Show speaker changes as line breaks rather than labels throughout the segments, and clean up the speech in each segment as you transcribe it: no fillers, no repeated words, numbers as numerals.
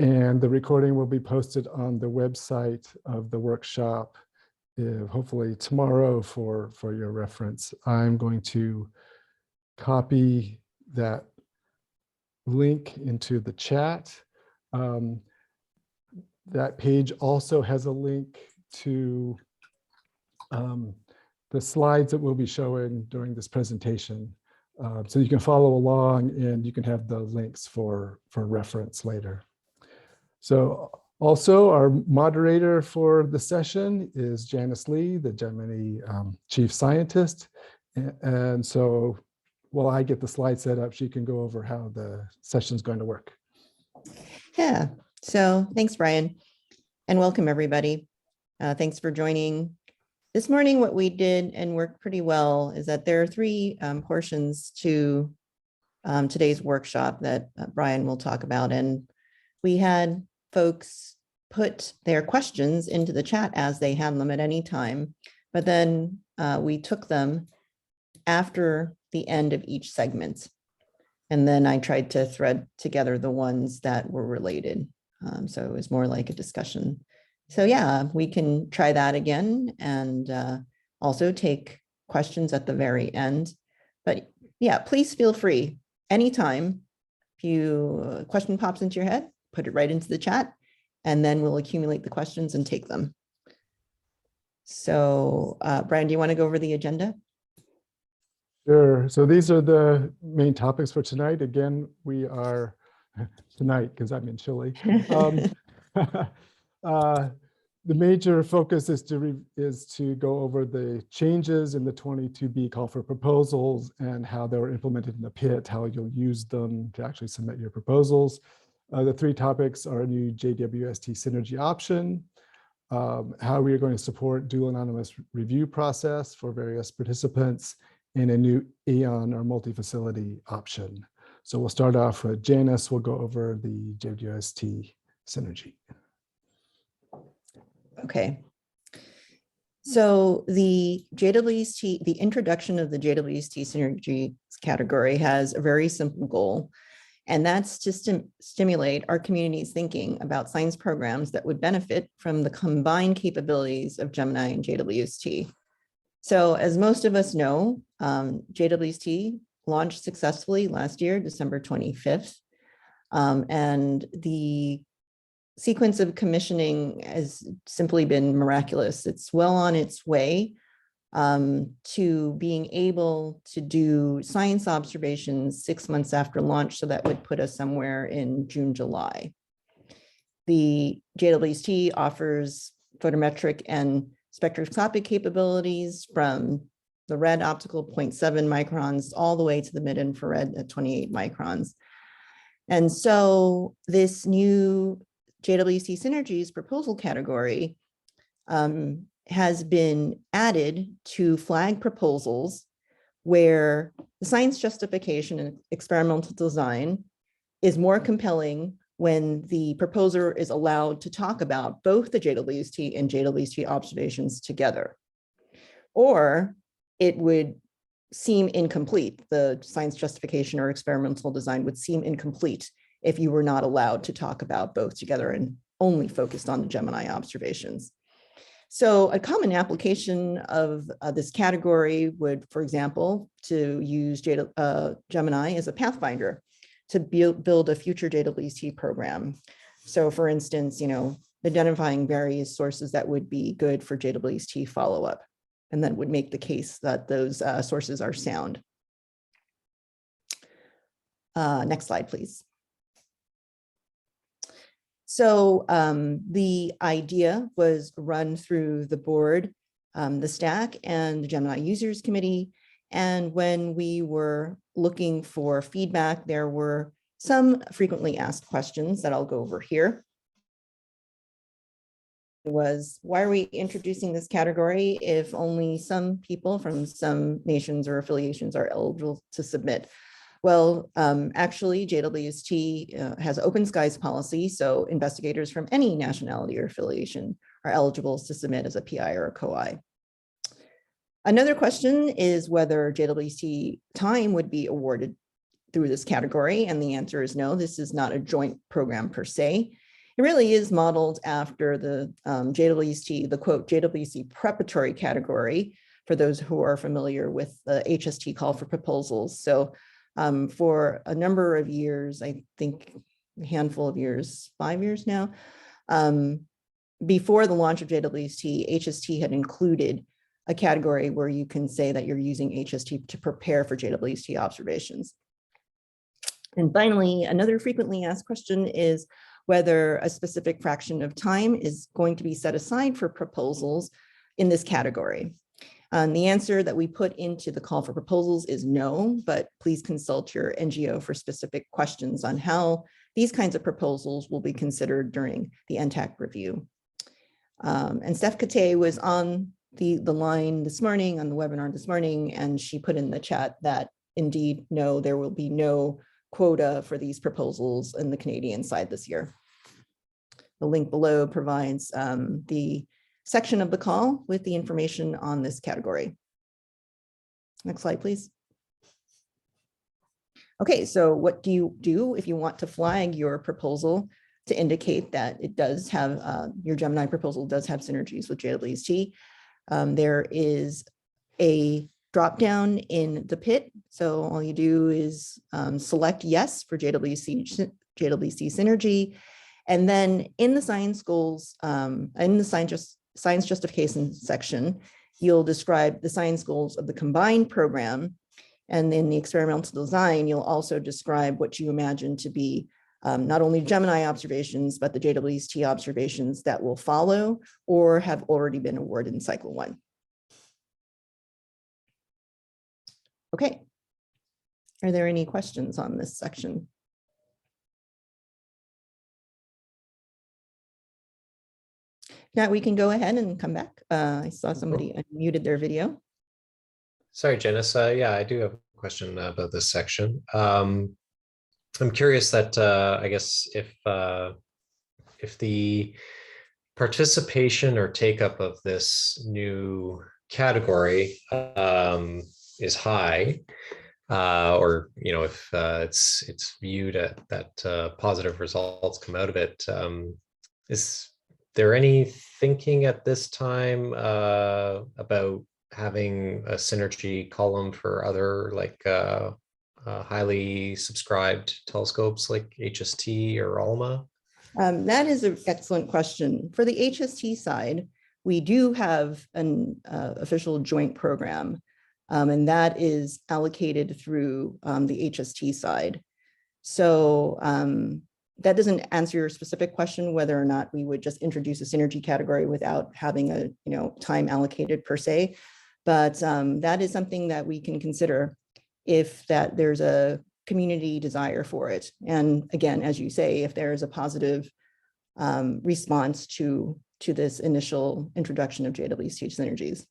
And the recording will be posted on the website of the workshop, hopefully tomorrow for your reference. I'm going to copy that link into the chat. That page also has a link to the slides that we'll be showing during this presentation. So you can follow along and you can have the links for reference later. So also our moderator for the session is Janice Lee, the Gemini chief scientist. And so while I get the slide set up, she can go over how the session is going to work.
Yeah, so thanks, Brian, and welcome everybody. Thanks for joining. This morning, what we did and worked pretty well is that there are three portions to today's workshop that Brian will talk about. And we had folks put their questions into the chat as they had them at any time, but then we took them after the end of each segment. And then I tried to thread together the ones that were related. So it was more like a discussion. So yeah, we can try that again and also take questions at the very end. But yeah, please feel free anytime. If a question pops into your head, put it right into the chat, and then we'll accumulate the questions and take them. So Brian, do you want to go over the agenda?
Sure. So these are the main topics for tonight. Again, we are tonight because I'm in Chile. The major focus is to go over the changes in the 22B call for proposals and how they were implemented in the PIT, how you'll use them to actually submit your proposals. The three topics are a new JWST Synergy option, how we are going to support dual anonymous review process for various participants, and a new Aeon or multi-facility option. So we'll start off with Janice. We'll go over the JWST Synergy.
Okay. So the JWST, the introduction of the JWST Synergy category has a very simple goal, and that's to stimulate our community's thinking about science programs that would benefit from the combined capabilities of Gemini and JWST. So as most of us know, JWST launched successfully last year, December 25th, and the sequence of commissioning has simply been miraculous. It's well on its way to being able to do science observations 6 months after launch, so that would put us somewhere in June, July. The JWST offers photometric and spectroscopic capabilities from the red optical 0.7 microns all the way to the mid-infrared at 28 microns. And so this new JWT Synergies proposal category has been added to flag proposals where the science justification and experimental design is more compelling when the proposer is allowed to talk about both the JWST and JWST observations together. Or it would seem incomplete. The science justification or experimental design would seem incomplete if you were not allowed to talk about both together and only focused on the Gemini observations. So a common application of this category would, for example, to use Gemini as a pathfinder to build a future JWST program. So for instance, identifying various sources that would be good for JWST follow-up, and then would make the case that those sources are sound. Next slide, please. So the idea was run through the board, the stack, and the Gemini Users Committee. And when we were looking for feedback, there were some frequently asked questions that I'll go over here. It was, why are we introducing this category if only some people from some nations or affiliations are eligible to submit? Well, actually, JWST has open skies policy, so investigators from any nationality or affiliation are eligible to submit as a PI or a COI. Another question is whether JWST time would be awarded through this category, and the answer is no. This is not a joint program per se. It really is modeled after the JWST, the quote, JWST preparatory category, for those who are familiar with the HST call for proposals. So for a number of years, I think a handful of years, 5 years now, before the launch of JWST, HST had included a category where you can say that you're using HST to prepare for JWST observations. And finally, another frequently asked question is whether a specific fraction of time is going to be set aside for proposals in this category. The answer that we put into the call for proposals is no, but please consult your NGO for specific questions on how these kinds of proposals will be considered during the NTAC review. And Steph Kate was on the line this morning, on the webinar this morning, and she put in the chat that indeed, no, there will be no quota for these proposals in the Canadian side this year. The link below provides the section of the call with the information on this category. Next slide, please. Okay, so what do you do if you want to flag your proposal to indicate that it does have, your Gemini proposal does have synergies with JWST? There is a drop down in the PIT. So all you do is select yes for JWST Synergy. And then in the science goals, in the science justification section, you'll describe the science goals of the combined program. And in the experimental design, you'll also describe what you imagine to be not only Gemini observations, but the JWST observations that will follow or have already been awarded in cycle 1. Okay. Are there any questions on this section? Now we can go ahead and come back. I saw somebody unmuted their video.
Sorry, Janice. Yeah, I do have a question about this section. I'm curious that I guess if the participation or take up of this new category is high, or if it's viewed that positive results come out of it, is there any thinking at this time about having a synergy column for other highly subscribed telescopes like HST or ALMA?
That is an excellent question. For the HST side, we do have an official joint program, and that is allocated through the HST side. So that doesn't answer your specific question whether or not we would just introduce a synergy category without having a time allocated per se, but that is something that we can consider if there's a community desire for it. And again, as you say, if there is a positive response to this initial introduction of JWST synergies.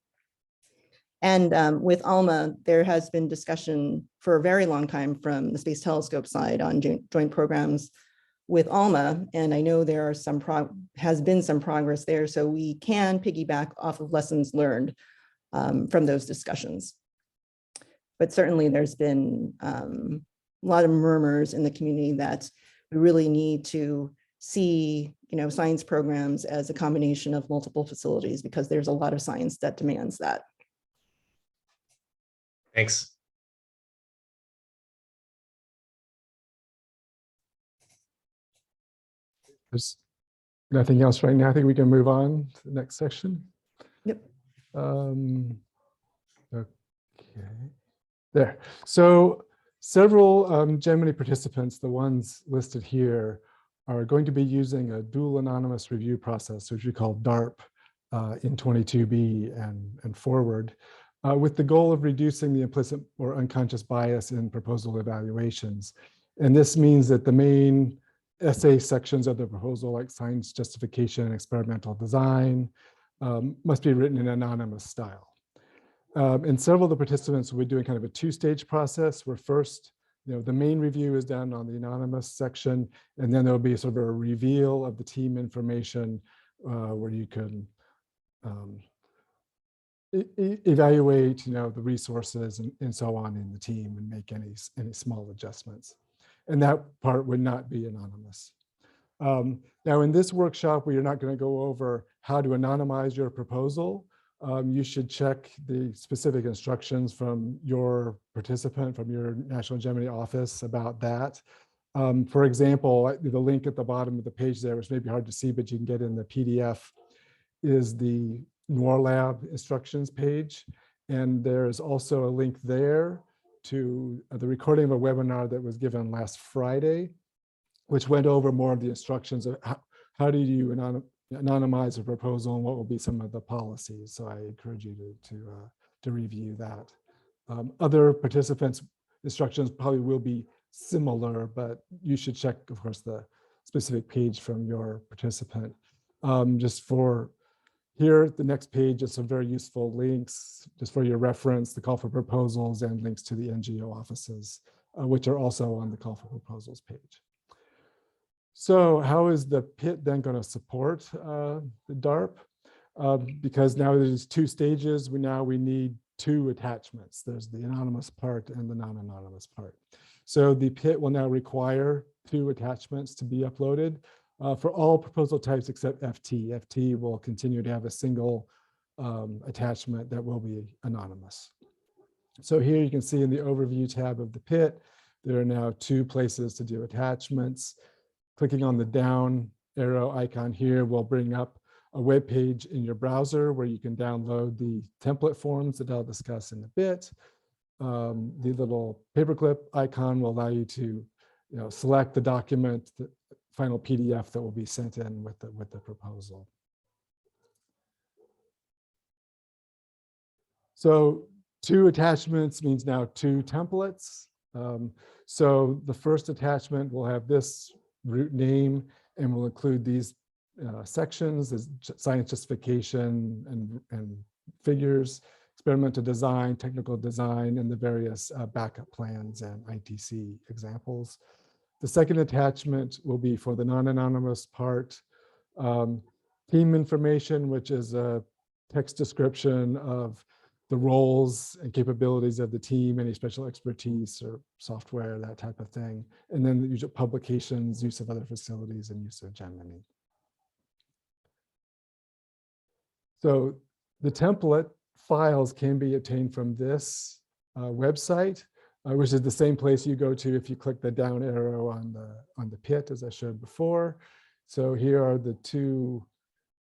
And with ALMA, there has been discussion for a very long time from the Space Telescope side on joint programs with ALMA, and I know there are has been some progress there, so we can piggyback off of lessons learned from those discussions. But certainly there's been a lot of murmurs in the community that we really need to see science programs as a combination of multiple facilities, because there's a lot of science that demands that.
Thanks.
There's nothing else right now. I think we can move on to the next section.
Yep.
Okay. There. So several Gemini participants, the ones listed here, are going to be using a dual anonymous review process, which we call DARP, in 22B and forward, with the goal of reducing the implicit or unconscious bias in proposal evaluations. And this means that the main essay sections of the proposal, like science justification and experimental design, must be written in anonymous style. And several of the participants will be doing kind of a two-stage process, where first, the main review is done on the anonymous section, and then there'll be sort of a reveal of the team information where you can evaluate, the resources and so on in the team and make any small adjustments. And that part would not be anonymous. Now, in this workshop, we are not going to go over how to anonymize your proposal. You should check the specific instructions from your participant, from your National Gemini office about that. For example, the link at the bottom of the page there, which may be hard to see, but you can get in the PDF, is the NOIRLab instructions page. And there's also a link there to the recording of a webinar that was given last Friday, which went over more of the instructions of how do you anonymize a proposal and what will be some of the policies. So I encourage you to review that. Other participants' instructions probably will be similar, but you should check, of course, the specific page from your participant. Just for here, the next page is some very useful links, just for your reference, the call for proposals and links to the NGO offices, which are also on the call for proposals page. So how is the PIT then going to support the DARP? Because now there's two stages, we need two attachments. There's the anonymous part and the non-anonymous part. So the PIT will now require two attachments to be uploaded for all proposal types except FT. FT will continue to have a single attachment that will be anonymous. So here you can see in the overview tab of the PIT, there are now two places to do attachments. Clicking on the down arrow icon here will bring up a web page in your browser where you can download the template forms that I'll discuss in a bit. The little paperclip icon will allow you to select the document, the final PDF that will be sent in with the proposal. So two attachments means now two templates. So the first attachment will have this root name and will include these sections, as science justification and figures, experimental design, technical design, and the various backup plans and ITC examples. The second attachment will be for the non-anonymous part, team information, which is a text description of the roles and capabilities of the team, any special expertise or software, that type of thing. And then the usual publications, use of other facilities, and use of Gemini. So the template files can be obtained from this website, which is the same place you go to if you click the down arrow on the PIT, as I showed before. So here are the two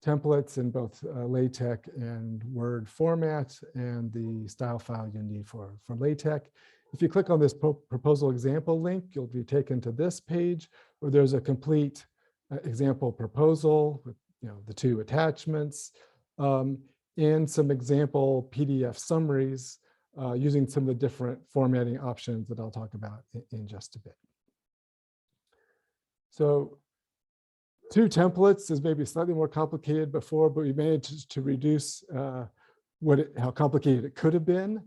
templates in both LaTeX and Word format, and the style file you need for LaTeX. If you click on this proposal example link, you'll be taken to this page where there's a complete example proposal with the two attachments and some example PDF summaries using some of the different formatting options that I'll talk about in just a bit. So two templates is maybe slightly more complicated before, but we managed to reduce how complicated it could have been.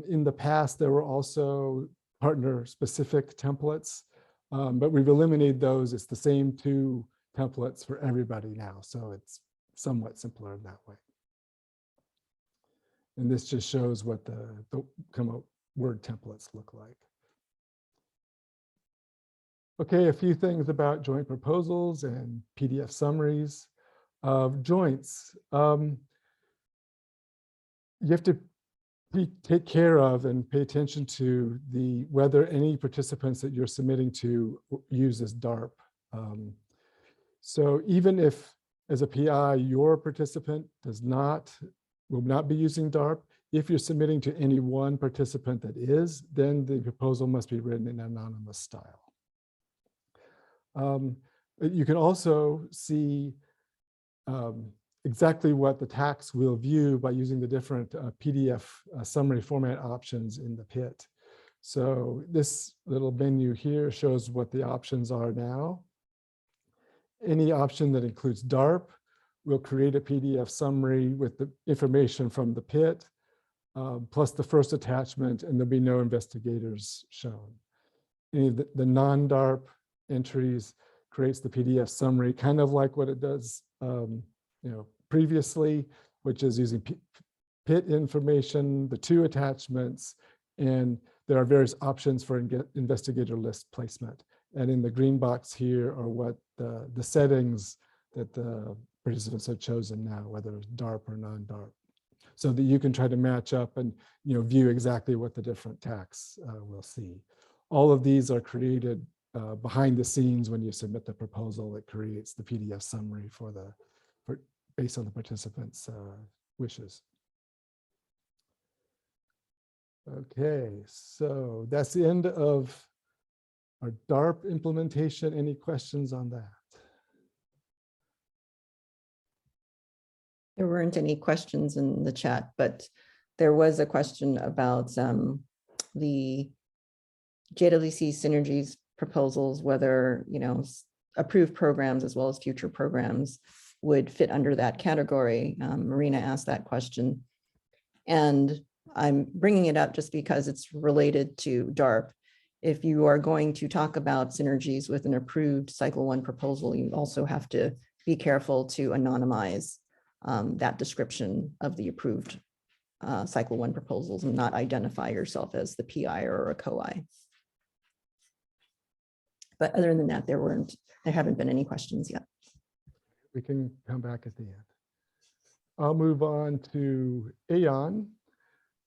In the past, there were also partner-specific templates, but we've eliminated those. It's the same two templates for everybody now, so it's somewhat simpler that way. And this just shows what the Word templates look like. Okay, a few things about joint proposals and PDF summaries of joints. You have to take care of and pay attention to whether any participants that you're submitting to uses DARP. So even if, as a PI, your participant will not be using DARP, if you're submitting to any one participant that is, then the proposal must be written in anonymous style. You can also see exactly what the tax will view by using the different PDF summary format options in the PIT. So this little menu here shows what the options are now. Any option that includes DARP will create a PDF summary with the information from the PIT, plus the first attachment, and there'll be no investigators shown. Any of the non-DARP entries creates the PDF summary, kind of like what it does previously, which is using PIT information, the two attachments, and there are various options for investigator list placement. And in the green box here are what the settings that the participants have chosen now, whether it's DARP or non-DARP, so that you can try to match up and view exactly what the different tasks will see. All of these are created behind the scenes when you submit the proposal. It creates the PDF summary based on the participants' wishes. Okay, so that's the end of our DARP implementation. Any questions on that?
There weren't any questions in the chat, but there was a question about the JWT Synergy's proposals, whether approved programs as well as future programs would fit under that category. Marina asked that question, and I'm bringing it up just because it's related to DARP. If you are going to talk about synergies with an approved cycle 1 proposal, you also have to be careful to anonymize that description of the approved cycle 1 proposals and not identify yourself as the PI or a co-I. But other than that, there haven't been any questions yet.
We can come back at the end. I'll move on to Aeon,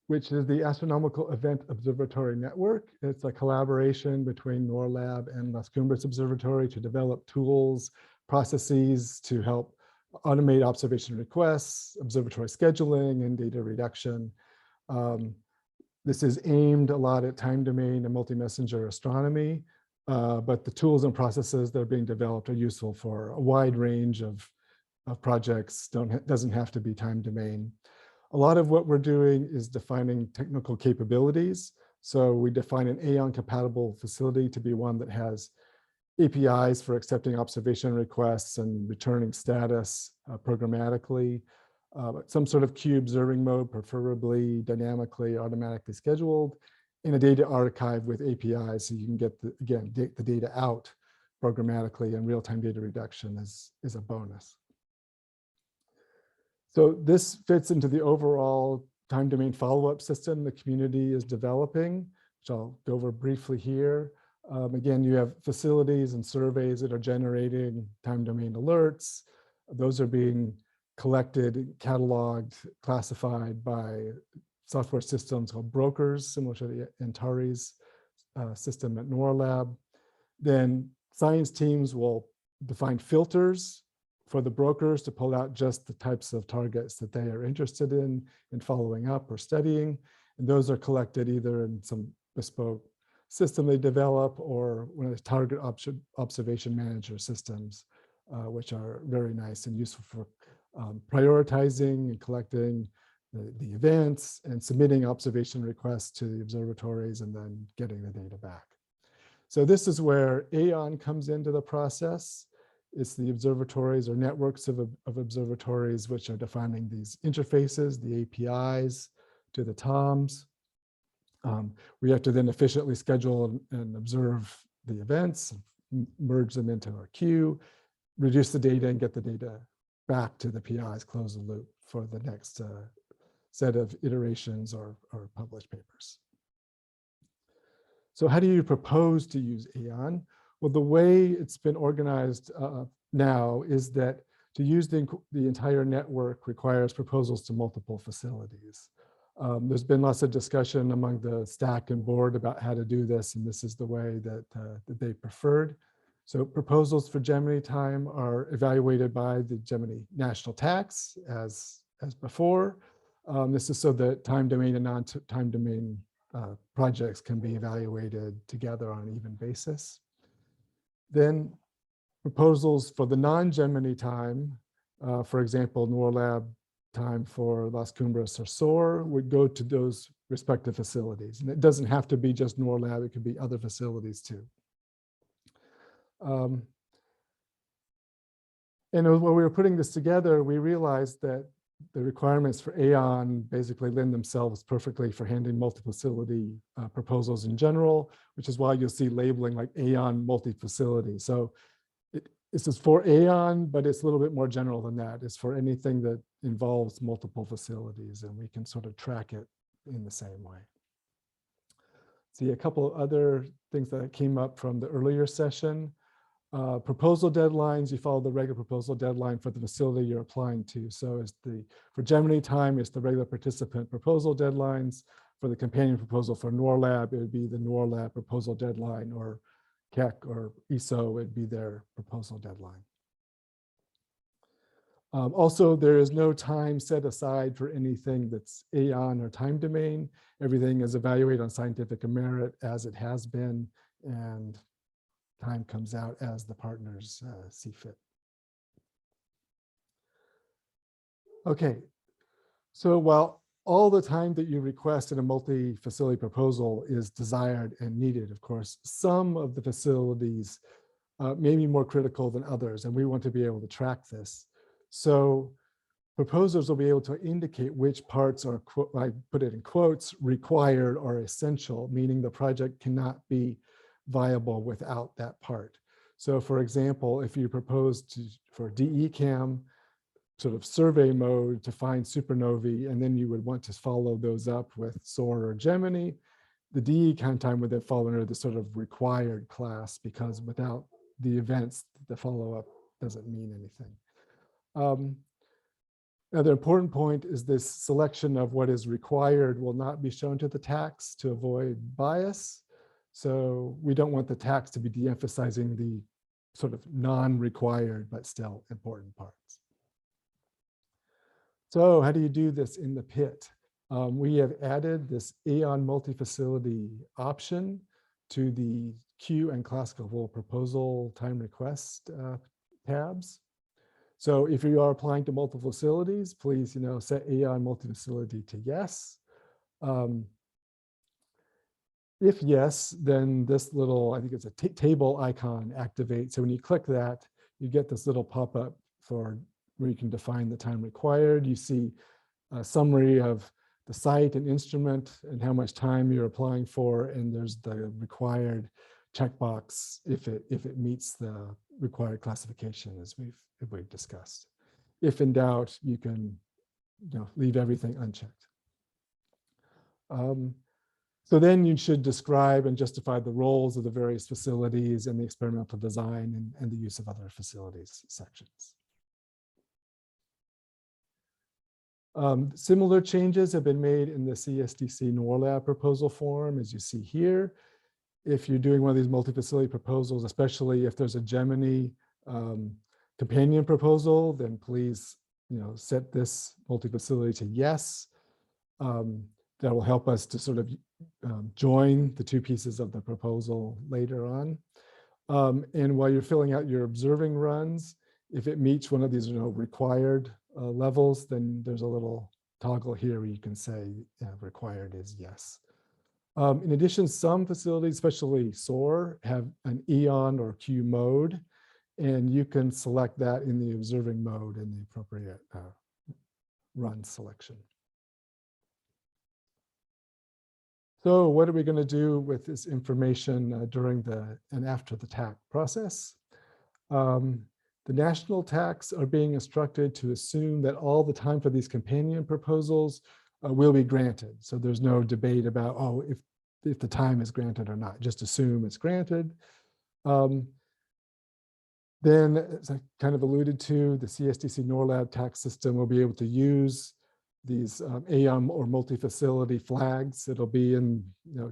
which is the Astronomical Event Observatory Network. It's a collaboration between NOIRLab and Las Cumbres Observatory to develop tools, processes to help automate observation requests, observatory scheduling, and data reduction. This is aimed a lot at time domain and multi-messenger astronomy, but the tools and processes that are being developed are useful for a wide range of projects. Doesn't have to be time domain. A lot of what we're doing is defining technical capabilities. So we define an Aeon compatible facility to be one that has APIs for accepting observation requests and returning status programmatically, some sort of queue observing mode, preferably dynamically, automatically scheduled, in a data archive with APIs, so you can get the data out programmatically, and real-time data reduction is a bonus. So this fits into the overall time domain follow-up system the community is developing, which I'll go over briefly here. Again, you have facilities and surveys that are generating time domain alerts. Those are being collected, cataloged, classified by software systems called brokers, similar to the Antares system at NOIRLab. Then science teams will define filters for the brokers to pull out just the types of targets that they are interested in following up or studying. And those are collected either in some bespoke system they develop or one of the target observation manager systems, which are very nice and useful for prioritizing and collecting the events and submitting observation requests to the observatories and then getting the data back. So this is where Aeon comes into the process. It's the observatories or networks of observatories which are defining these interfaces, the APIs to the TOMs. We have to then efficiently schedule and observe the events, merge them into our queue, reduce the data and get the data back to the PIs, close the loop for the next set of iterations or published papers. So how do you propose to use Aeon? Well, the way it's been organized now is that to use the entire network requires proposals to multiple facilities. There's been lots of discussion among the stack and board about how to do this, and this is the way that they preferred. So proposals for Gemini time are evaluated by the Gemini national tax as before. This is so that time domain and non-time domain projects can be evaluated together on an even basis. Then proposals for the non-Gemini time, for example, NOIRLab time for Las Cumbres or SOAR, would go to those respective facilities. And it doesn't have to be just NOIRLab, it could be other facilities too. And when we were putting this together, we realized that the requirements for Aeon basically lend themselves perfectly for handling multi-facility proposals in general, which is why you'll see labeling like Aeon multi-facility. So this is for Aeon, but it's a little bit more general than that. It's for anything that involves multiple facilities, and we can sort of track it in the same way. see a couple other things that came up from the earlier session. Proposal deadlines, you follow the regular proposal deadline for the facility you're applying to. So for Gemini time, it's the regular participant proposal deadlines. For the companion proposal for NOIRLab, it would be the NOIRLab proposal deadline, or CAC or ESO would be their proposal deadline. Also, there is no time set aside for anything that's Aeon or time domain. Everything is evaluated on scientific merit as it has been, and time comes out as the partners see fit. Okay, so while all the time that you request in a multi-facility proposal is desired and needed, of course, some of the facilities may be more critical than others, and we want to be able to track this. So proposers will be able to indicate which parts are, I put it in quotes, required or essential, meaning the project cannot be viable without that part. So for example, if you propose for DECam sort of survey mode to find supernovae, and then you would want to follow those up with SOAR or Gemini, the DECam time would then fall under the sort of required class, because without the events, the follow-up doesn't mean anything. Another important point is this selection of what is required will not be shown to the tax to avoid bias. So we don't want the tax to be de-emphasizing the sort of non-required but still important parts. So how do you do this in the PIT? We have added this Aeon multi-facility option to the Q and classical proposal time request tabs. So if you are applying to multiple facilities, please, set Aeon multi-facility to yes. If yes, then this little, I think it's a table icon activates. So when you click that, you get this little pop-up for where you can define the time required. You see a summary of the site and instrument and how much time you're applying for, and there's the required checkbox if it meets the required classification as we've discussed. If in doubt, you can leave everything unchecked. So then you should describe and justify the roles of the various facilities and the experimental design and the use of other facilities sections. Similar changes have been made in the CSDC NOIRLab proposal form, as you see here. If you're doing one of these multi-facility proposals, especially if there's a Gemini companion proposal, then please set this multi-facility to yes. That will help us to sort of join the two pieces of the proposal later on. And while you're filling out your observing runs, if it meets one of these required levels, then there's a little toggle here where you can say required is yes. In addition, some facilities, especially SOAR, have an Aeon or Q mode, and you can select that in the observing mode in the appropriate run selection. So what are we going to do with this information during and after the TAC process? The national TACs are being instructed to assume that all the time for these companion proposals will be granted. So there's no debate about, oh, if the time is granted or not, just assume it's granted. Then, as I kind of alluded to, the CSDC NOIRLab tax system will be able to use these Aeon or multi-facility flags. It'll be in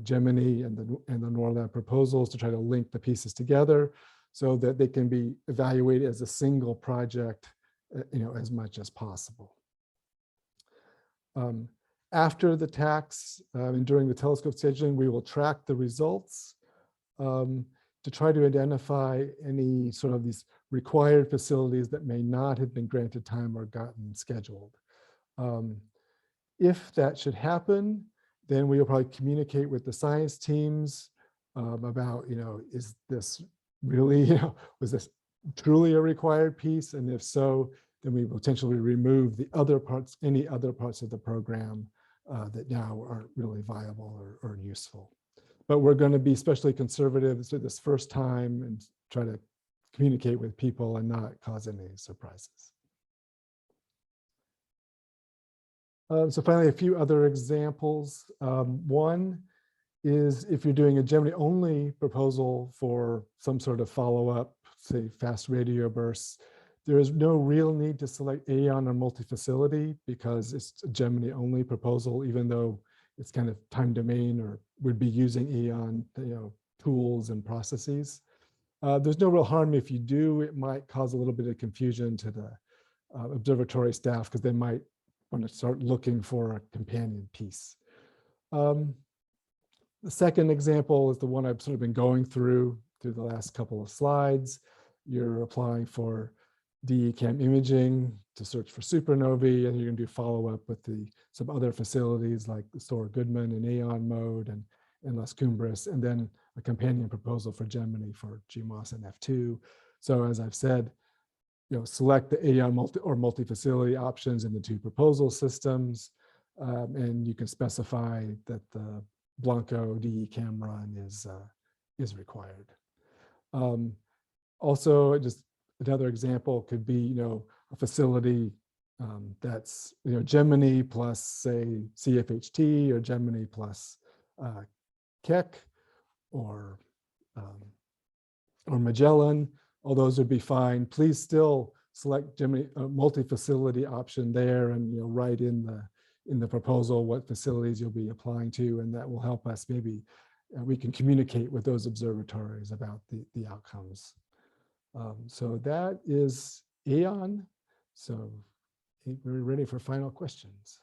Gemini and the NOIRLab proposals to try to link the pieces together so that they can be evaluated as a single project, as much as possible. After the tax and during the telescope scheduling, we will track the results to try to identify any sort of these required facilities that may not have been granted time or gotten scheduled. If that should happen, then we will probably communicate with the science teams about, is this really, was this truly a required piece? And if so, then we will potentially remove the other parts, any other parts of the program that now aren't really viable or useful. But we're going to be especially conservative this first time and try to communicate with people and not cause any surprises. So finally, a few other examples. One is if you're doing a Gemini only proposal for some sort of follow-up, say fast radio bursts, there is no real need to select Aeon or multifacility because it's a Gemini only proposal, even though it's kind of time domain or would be using Aeon, tools and processes. There's no real harm if you do. It might cause a little bit of confusion to the observatory staff because they might want to start looking for a companion piece. The second example is the one I've sort of been going through the last couple of slides. You're applying for DE-CAM imaging to search for supernovae, and you're going to do follow-up with some other facilities like the Sora Goodman and Aeon mode and Las Cumbres, and then a companion proposal for Gemini for GMOS and F2. So as I've said, select the Aeon multi-facility options in the two proposal systems, and you can specify that the Blanco DE-CAM run is required. Also, just another example could be, a facility that's, Gemini plus, say, CFHT or Gemini plus Keck or Magellan. All those would be fine. Please still select Gemini multi-facility option there, and write in the proposal what facilities you'll be applying to, and that will help us. Maybe we can communicate with those observatories about the outcomes. So that is Aeon. So we're ready for final questions.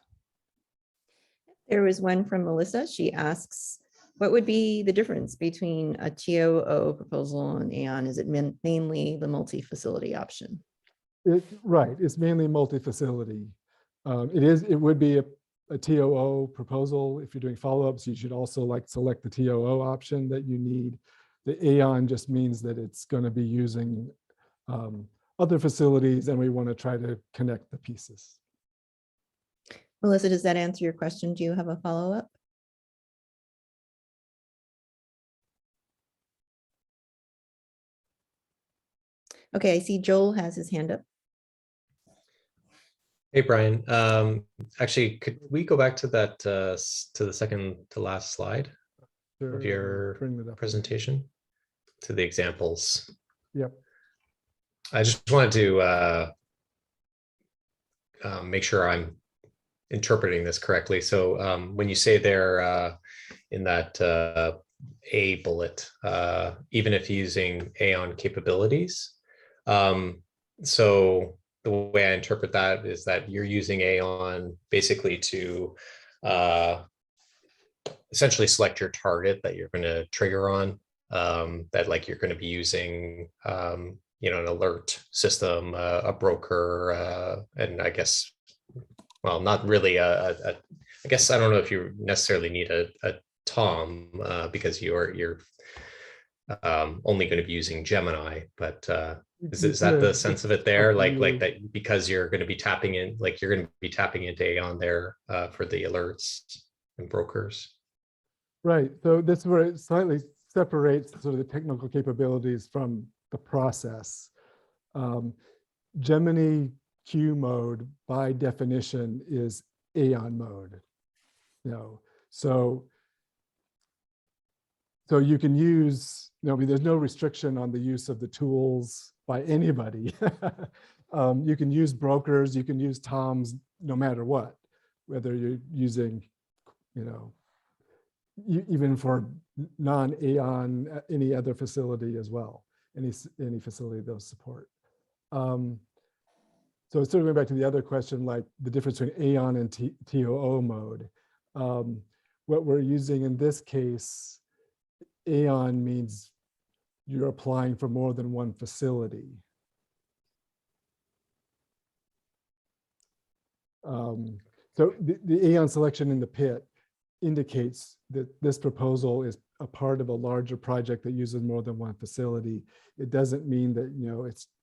There was one from Melissa. She asks, what would be the difference between a TOO proposal and Aeon? Is it mainly the multi-facility option?
Right, it's mainly multi-facility. It would be a TOO proposal. If you're doing follow-ups, you should also select the TOO option that you need. The Aeon just means that it's going to be using other facilities, and we want to try to connect the pieces.
Melissa, does that answer your question? Do you have a follow-up? Okay, I see Joel has his hand up.
Hey, Brian. Actually, could we go back to that, to the second to last slide of your presentation, to the examples?
Yep.
I just wanted to make sure I'm interpreting this correctly. So when you say there in that A bullet, even if using Aeon capabilities, so the way I interpret that is that you're using Aeon basically to essentially select your target that you're going to trigger on, that you're going to be using, an alert system, a broker, and I guess, well, not really I guess I don't know if you necessarily need a TOM because you're only going to be using Gemini, but is that the sense of it there? Like that, because you're going to be tapping in, you're going to be tapping into Aeon there for the alerts and brokers.
Right. So this is where it slightly separates sort of the technical capabilities from the process. Gemini Q mode by definition is Aeon mode. So you can use, there's no restriction on the use of the tools by anybody. You can use brokers, you can use TOMs, no matter what, whether you're using, even for non-Aeon, any other facility as well, any facility they'll support. So sort of going back to the other question, like the difference between Aeon and TOO mode. What we're using in this case, Aeon means you're applying for more than one facility. So the Aeon selection in the pit indicates that this proposal is a part of a larger project that uses more than one facility. It doesn't mean that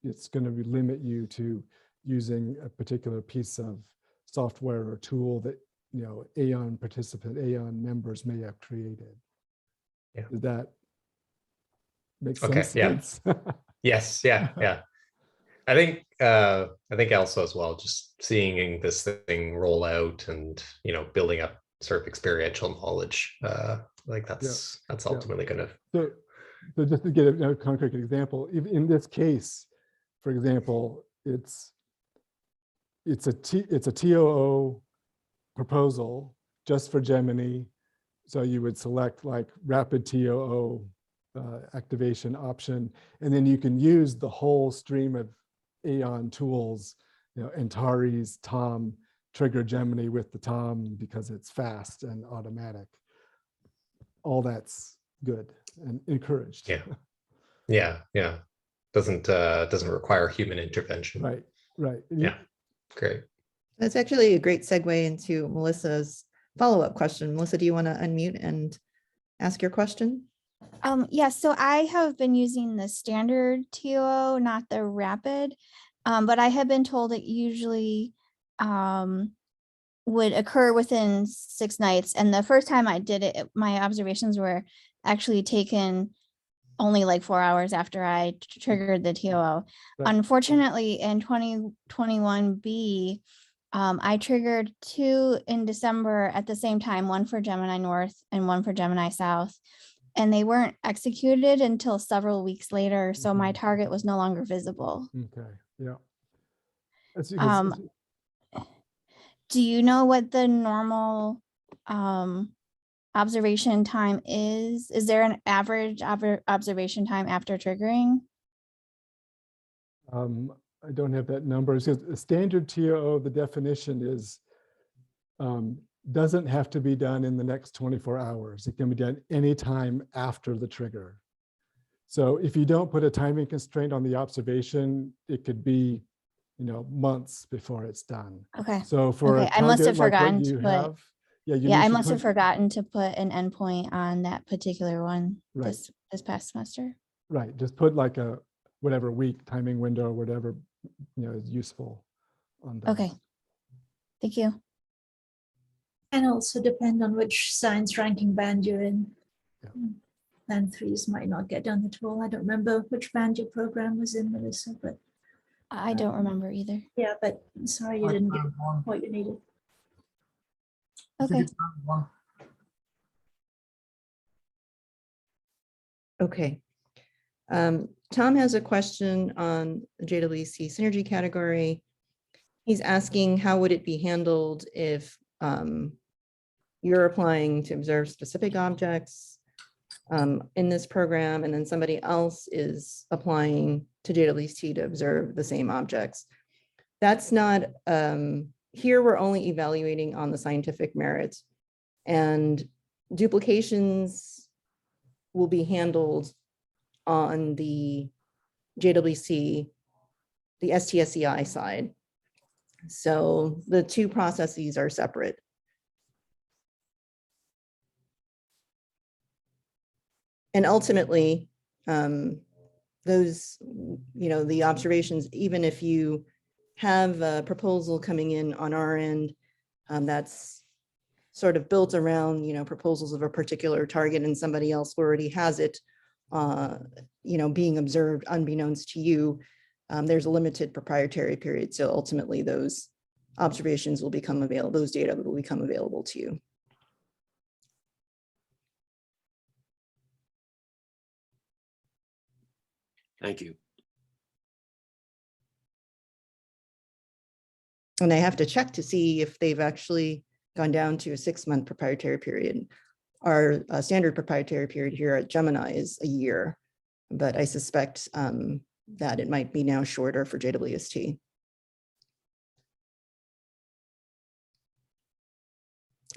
it's going to limit you to using a particular piece of software or tool that Aeon members may have created.
Yeah.
Does that make some sense?
Yeah. Yes. Yeah. I think also as well, just seeing this thing roll out and building up sort of experiential knowledge Like that's
yeah.
ultimately going to.
So just to get a concrete example, in this case, for example, it's a TOO proposal just for Gemini. So you would select like rapid TOO activation option, and then you can use the whole stream of Aeon tools, Antares, Tom, trigger Gemini with the Tom because it's fast and automatic. All that's good and encouraged.
Yeah. Doesn't require human intervention.
Right.
Yeah, great.
That's actually a great segue into Melissa's follow-up question. Melissa, do you want to unmute and ask your question?
Yeah, so I have been using the standard TOO, not the rapid, but I have been told it usually would occur within 6 nights. And the first time I did it, my observations were actually taken only like 4 hours after I triggered the TOO.
Right.
Unfortunately, in 2021B, I triggered 2 in December at the same time, one for Gemini North and one for Gemini South. And they weren't executed until several weeks later. So my target was no longer visible.
Okay, yeah.
Do you know what the normal observation time is? Is there an average observation time after triggering?
I don't have that number. It's just a standard TOO, the definition is doesn't have to be done in the next 24 hours. It can be done anytime after the trigger. So if you don't put a timing constraint on the observation, it could be, months before it's done.
Okay.
So for
I must have forgotten to put.
I
must have forgotten to put an endpoint on that particular one this past semester.
Right. Just put like a whatever week timing window or whatever is useful on those.
Okay. Thank you.
And also depend on which science ranking band you're in.
Yeah.
Band 3s might not get done at all. I don't remember which band your program was in, Melissa, but
I don't remember either.
yeah, but sorry you didn't get what you needed.
Okay.
Okay. Tom has a question on the JWT Synergy category. He's asking how would it be handled if you're applying to observe specific objects in this program, and then somebody else is applying to JWST to observe the same objects. That's not, here we're only evaluating on the scientific merit, and duplications will be handled on the JWC, the STSEI side. So the two processes are separate. And ultimately, those, the observations, even if you have a proposal coming in on our end, that's sort of built around, proposals of a particular target, and somebody else already has it, being observed unbeknownst to you, there's a limited proprietary period. So ultimately those observations will become available, those data will become available to you.
Thank you.
And I have to check to see if they've actually gone down to a 6-month proprietary period. Our standard proprietary period here at Gemini is a year, but I suspect that it might be now shorter for JWST.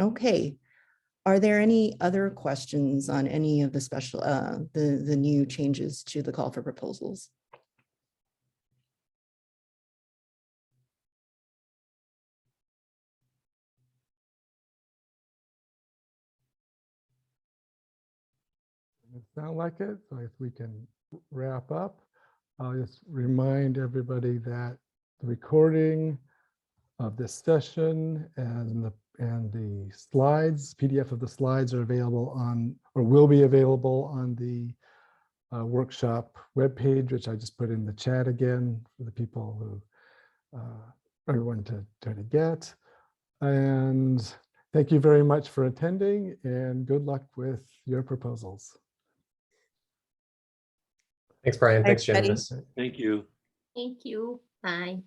Okay, are there any other questions on any of the special, the new changes to the call for proposals?
Sound like it? So if we can wrap up, I'll just remind everybody that the recording of this session and the slides, PDF of the slides are available on, or will be available on the workshop webpage, which I just put in the chat again for the people who everyone to try to get. And Thank you very much for attending and good luck with your proposals.
Thanks, Brian. Thanks,
Everybody.
Janice.
Thank you.
Thank you. Bye.